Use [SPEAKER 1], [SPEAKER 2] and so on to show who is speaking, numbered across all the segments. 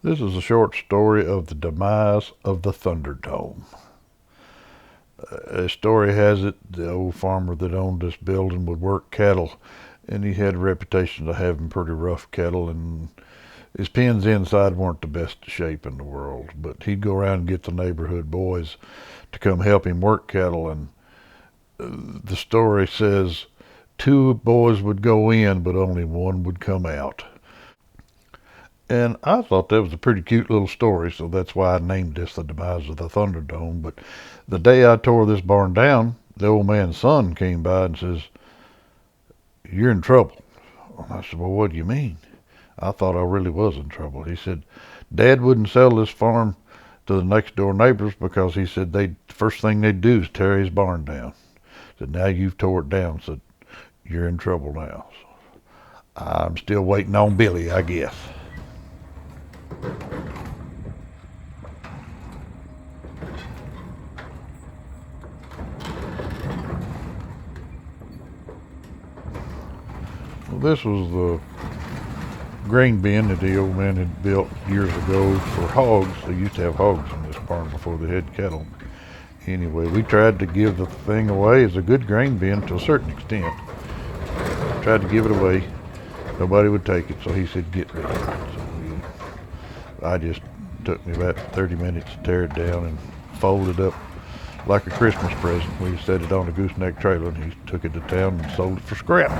[SPEAKER 1] This is a short story of the demise of the Thunderdome. A story has it the old farmer that owned this building would work cattle, and he had a reputation of having pretty rough cattle, and his pens inside weren't the best shape in the world. But he'd go around and get the neighborhood boys to come help him work cattle, and the story says two boys would go in, but only one would come out. And I thought that was a pretty cute little story, so that's why I named this The Demise of the Thunderdome. But the day I tore this barn down, the old man's son came by and says, "You're in trouble." And I said, "Well, what do you mean?" I thought I really was in trouble. He said, "Dad wouldn't sell this farm to the next door neighbors because he said the first thing they'd do is tear his barn down." He said, "Now you've tore it down, so you're in trouble now." So I'm still waiting on Billy, I guess. Well, this was the grain bin that the old man had built years ago for hogs. They used to have hogs in this barn before they had cattle. Anyway, we tried to give the thing away as a good grain bin to a certain extent. Tried to give it away. Nobody would take it, so he said, "Get rid of it." I just took me about 30 minutes to tear it down and fold it up like a Christmas present. We set it on a gooseneck trailer, and he took it to town and sold it for scrap.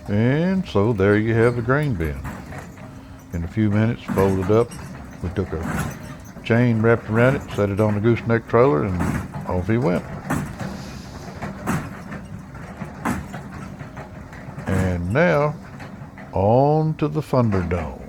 [SPEAKER 1] And so there you have the grain bin. In a few minutes, folded up. We took a chain, wrapped around it, set it on the gooseneck trailer, and off he went. And now, on to the Thunderdome.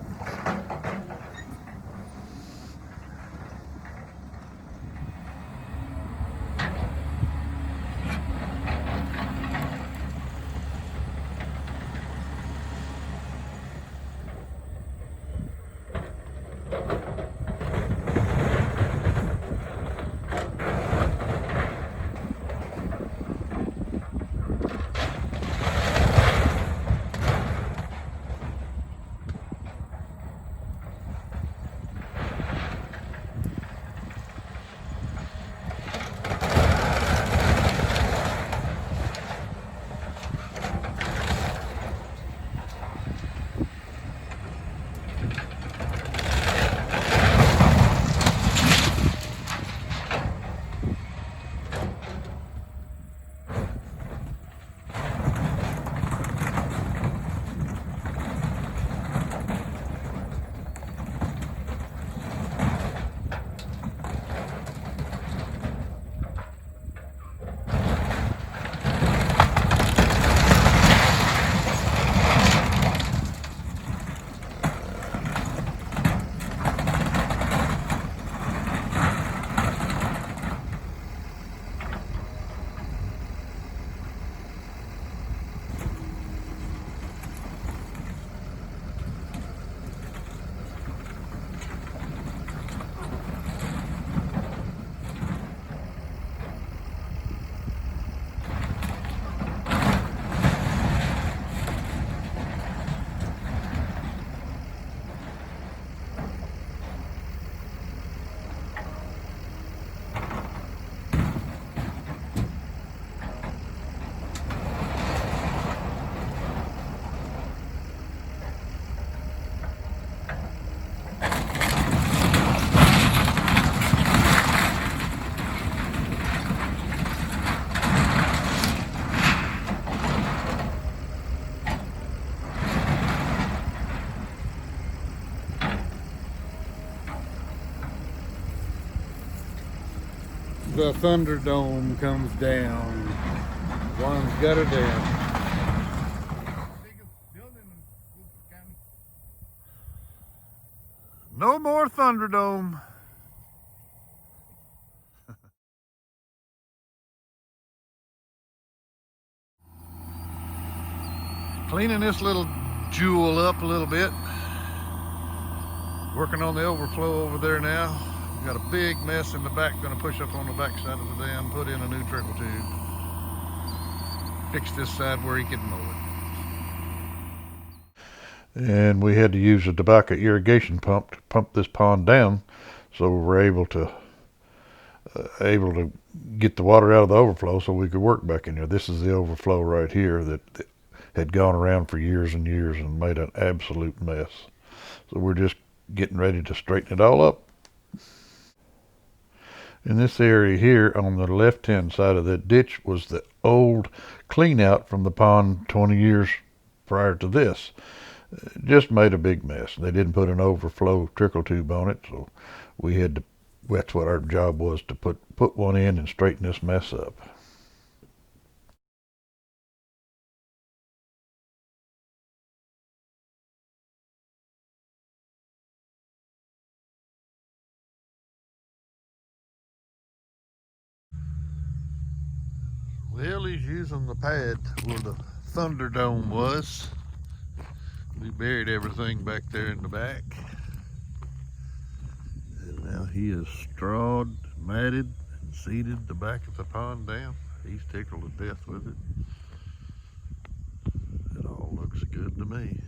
[SPEAKER 1] The Thunderdome comes down. One's got her down. No more Thunderdome. Cleaning this little jewel up a little bit. Working on the overflow over there now. We've got a big mess in the back. Going to push up on the back side of the dam, put in a new trickle tube. Fix this side where he can mow it. And we had to use a tobacco irrigation pump to pump this pond down, so we were able to get the water out of the overflow so we could work back in there. This is the overflow right here that had gone around for years and years and made an absolute mess. So we're just getting ready to straighten it all up. In this area here on the left-hand side of that ditch was the old clean out from the pond 20 years prior to this. It just made a big mess. They didn't put an overflow trickle tube on it, so we had to, that's what our job was, to put one in and straighten this mess up. Well, he's using the pad where the Thunderdome was. We buried everything back there in the back. And now he has strawed, matted, and seeded the back of the pond down. He's tickled to death with it. It all looks good to me.